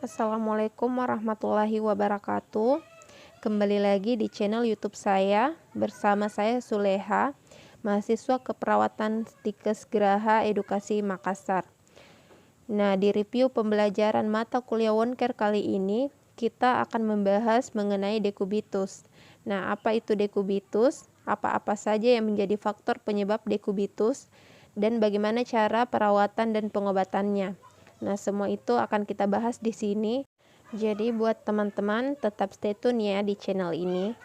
Assalamualaikum warahmatullahi wabarakatuh. Kembali lagi di channel YouTube saya bersama saya Suleha, mahasiswa keperawatan Stikes Geraha Edukasi Makassar. Nah, di review pembelajaran mata kuliah Woncare kali ini kita akan membahas mengenai dekubitus. Nah, apa itu dekubitus? Apa-apa saja yang menjadi faktor penyebab dekubitus dan bagaimana cara perawatan dan pengobatannya. Nah, semua itu akan kita bahas di sini. Jadi buat teman-teman tetap stay tune ya di channel ini.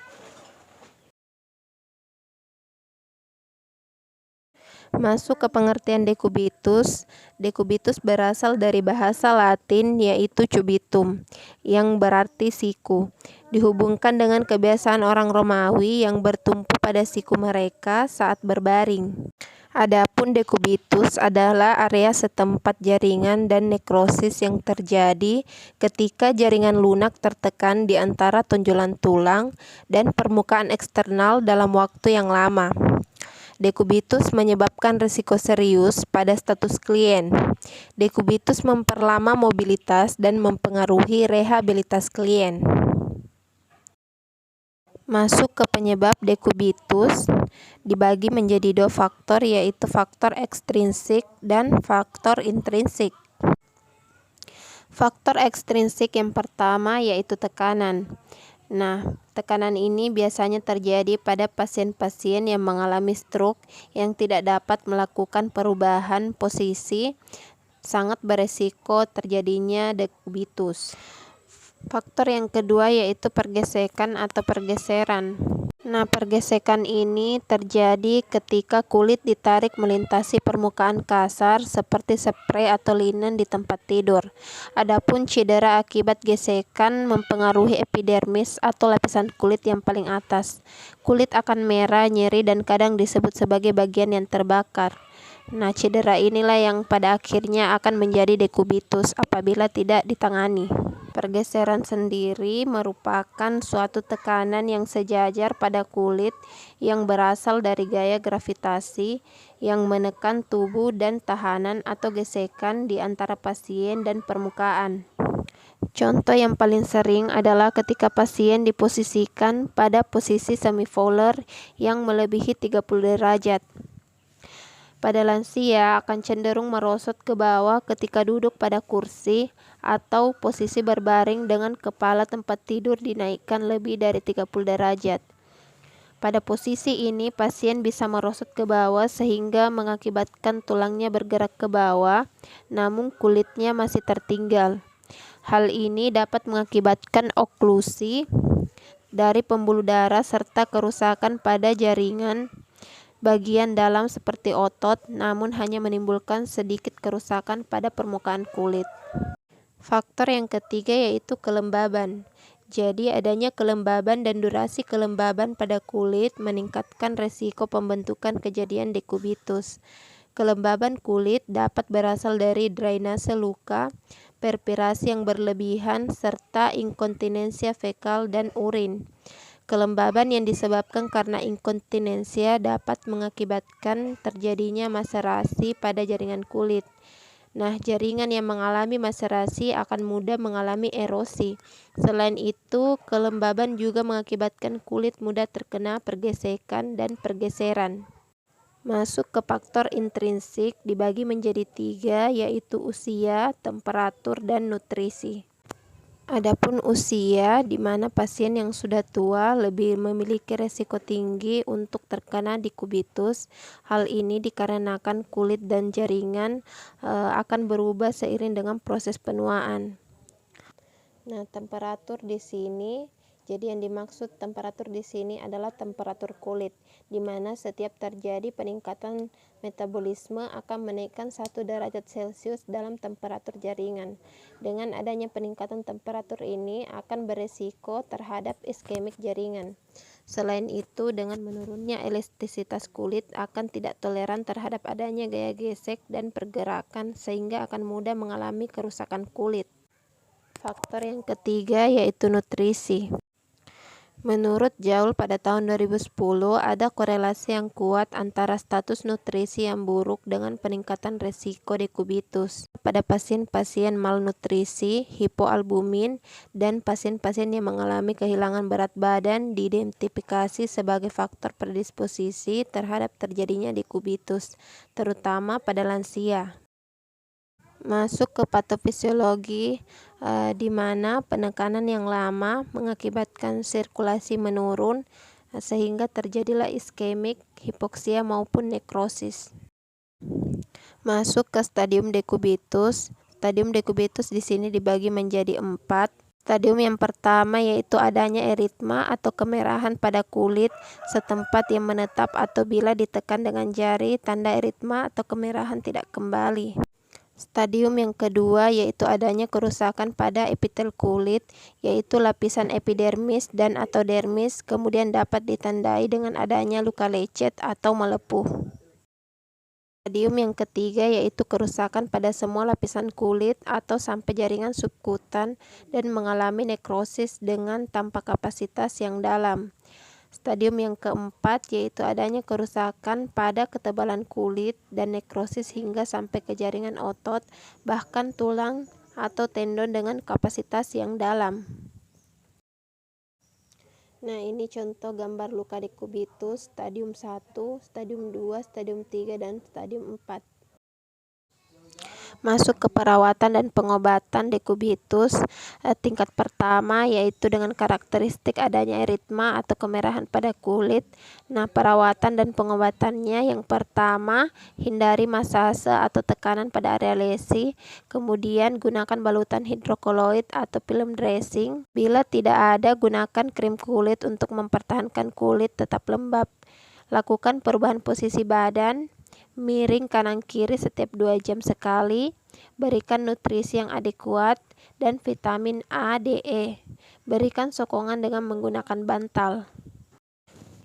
Masuk ke pengertian dekubitus. Dekubitus berasal dari bahasa Latin yaitu cubitum, yang berarti siku. Dihubungkan dengan kebiasaan orang Romawi yang bertumpu pada siku mereka saat berbaring. Adapun dekubitus adalah area setempat jaringan dan nekrosis yang terjadi ketika jaringan lunak tertekan di antara tonjolan tulang dan permukaan eksternal dalam waktu yang lama. Dekubitus menyebabkan risiko serius pada status klien. Dekubitus memperlama mobilitas dan mempengaruhi rehabilitas klien. Masuk ke penyebab dekubitus dibagi menjadi dua faktor, yaitu faktor ekstrinsik dan faktor intrinsik. Faktor ekstrinsik yang pertama yaitu tekanan. Nah, tekanan ini biasanya terjadi pada pasien-pasien yang mengalami stroke yang tidak dapat melakukan perubahan posisi, sangat beresiko terjadinya dekubitus. Faktor yang kedua yaitu pergesekan atau pergeseran. Nah, pergesekan ini terjadi ketika kulit ditarik melintasi permukaan kasar seperti spray atau linen di tempat tidur. Adapun cedera akibat gesekan mempengaruhi epidermis atau lapisan kulit yang paling atas. Kulit akan merah, nyeri, dan kadang disebut sebagai bagian yang terbakar. Nah, cedera inilah yang pada akhirnya akan menjadi dekubitus apabila tidak ditangani. Pergeseran sendiri merupakan suatu tekanan yang sejajar pada kulit yang berasal dari gaya gravitasi yang menekan tubuh dan tahanan atau gesekan di antara pasien dan permukaan. Contoh yang paling sering adalah ketika pasien diposisikan pada posisi semifowler yang melebihi 30 derajat. Pada lansia akan cenderung merosot ke bawah ketika duduk pada kursi atau posisi berbaring dengan kepala tempat tidur dinaikkan lebih dari 30 derajat. Pada posisi ini pasien bisa merosot ke bawah sehingga mengakibatkan tulangnya bergerak ke bawah, namun kulitnya masih tertinggal. Hal ini dapat mengakibatkan oklusi dari pembuluh darah serta kerusakan pada jaringan bagian dalam seperti otot, namun hanya menimbulkan sedikit kerusakan pada permukaan kulit. Faktor yang ketiga yaitu kelembaban. Jadi adanya kelembaban dan durasi kelembaban pada kulit meningkatkan resiko pembentukan kejadian dekubitus. Kelembaban kulit dapat berasal dari drainase luka, perspirasi yang berlebihan, serta inkontinensia fekal dan urin. Kelembaban yang disebabkan karena inkontinensia dapat mengakibatkan terjadinya maserasi pada jaringan kulit. Nah, jaringan yang mengalami maserasi akan mudah mengalami erosi. Selain itu, kelembaban juga mengakibatkan kulit mudah terkena pergesekan dan pergeseran. Masuk ke faktor intrinsik dibagi menjadi 3, yaitu usia, temperatur, dan nutrisi. Adapun usia, di mana pasien yang sudah tua lebih memiliki resiko tinggi untuk terkena dekubitus. Hal ini dikarenakan kulit dan jaringan akan berubah seiring dengan proses penuaan. Nah, temperatur di sini, jadi yang dimaksud temperatur di sini adalah temperatur kulit, di mana setiap terjadi peningkatan metabolisme akan menaikkan 1 derajat Celcius dalam temperatur jaringan. Dengan adanya peningkatan temperatur ini akan beresiko terhadap iskemik jaringan. Selain itu, dengan menurunnya elastisitas kulit akan tidak toleran terhadap adanya gaya gesek dan pergerakan sehingga akan mudah mengalami kerusakan kulit. Faktor yang ketiga yaitu nutrisi. Menurut Joule pada tahun 2010, ada korelasi yang kuat antara status nutrisi yang buruk dengan peningkatan resiko dekubitus pada pasien-pasien malnutrisi, hipoalbumin, dan pasien-pasien yang mengalami kehilangan berat badan diidentifikasi sebagai faktor predisposisi terhadap terjadinya dekubitus, terutama pada lansia. Masuk ke patofisiologi, di mana penekanan yang lama mengakibatkan sirkulasi menurun, sehingga terjadilah iskemik, hipoksia maupun nekrosis. Masuk ke stadium dekubitus. Stadium dekubitus di sini dibagi menjadi 4. Stadium yang pertama yaitu adanya eritma atau kemerahan pada kulit setempat yang menetap atau bila ditekan dengan jari, tanda eritma atau kemerahan tidak kembali. Stadium yang kedua yaitu adanya kerusakan pada epitel kulit, yaitu lapisan epidermis dan atau dermis, kemudian dapat ditandai dengan adanya luka lecet atau melepuh. Stadium yang ketiga yaitu kerusakan pada semua lapisan kulit atau sampai jaringan subkutan dan mengalami nekrosis dengan tanpa kapasitas yang dalam. Stadium yang keempat yaitu adanya kerusakan pada ketebalan kulit dan nekrosis hingga sampai ke jaringan otot, bahkan tulang atau tendon dengan kapasitas yang dalam. Nah, ini contoh gambar luka dekubitus stadium 1, stadium 2, stadium 3, dan stadium 4. Masuk ke perawatan dan pengobatan dekubitus, tingkat pertama yaitu dengan karakteristik adanya eritma atau kemerahan pada kulit. Nah, perawatan dan pengobatannya yang pertama, hindari masase atau tekanan pada area lesi, kemudian gunakan balutan hidrokoloid atau film dressing. Bila tidak ada, gunakan krim kulit untuk mempertahankan kulit tetap lembab. Lakukan perubahan posisi badan, miring kanan kiri setiap 2 jam sekali, berikan nutrisi yang adekuat dan vitamin A, D, E. Berikan sokongan dengan menggunakan bantal.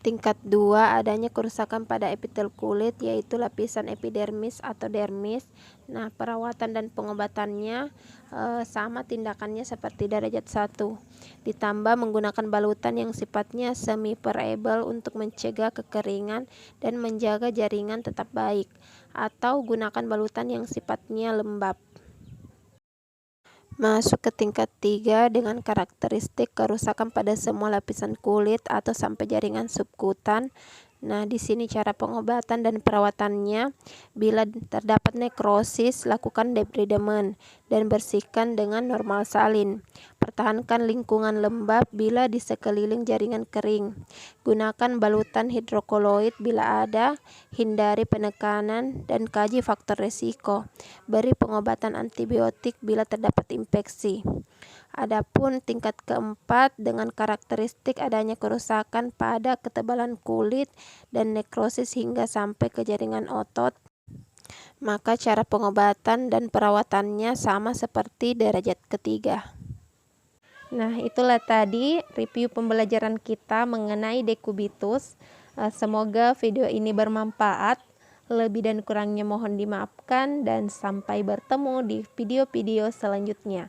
Tingkat 2, adanya kerusakan pada epitel kulit yaitu lapisan epidermis atau dermis. Nah, perawatan dan pengobatannya sama tindakannya seperti derajat 1. Ditambah menggunakan balutan yang sifatnya semi permeable untuk mencegah kekeringan dan menjaga jaringan tetap baik, atau gunakan balutan yang sifatnya lembab. Masuk ke tingkat 3 dengan karakteristik kerusakan pada semua lapisan kulit atau sampai jaringan subkutan. Nah, di sini cara pengobatan dan perawatannya, bila terdapat nekrosis, lakukan debridement dan bersihkan dengan normal salin. Pertahankan lingkungan lembab bila di sekeliling jaringan kering. Gunakan balutan hidrokoloid bila ada, hindari penekanan dan kaji faktor resiko. Beri pengobatan antibiotik bila terdapat infeksi. Adapun tingkat keempat dengan karakteristik adanya kerusakan pada ketebalan kulit dan nekrosis hingga sampai ke jaringan otot, maka cara pengobatan dan perawatannya sama seperti derajat ketiga. Nah, itulah tadi review pembelajaran kita mengenai dekubitus. Semoga video ini bermanfaat. Lebih dan kurangnya mohon dimaafkan dan sampai bertemu di video-video selanjutnya.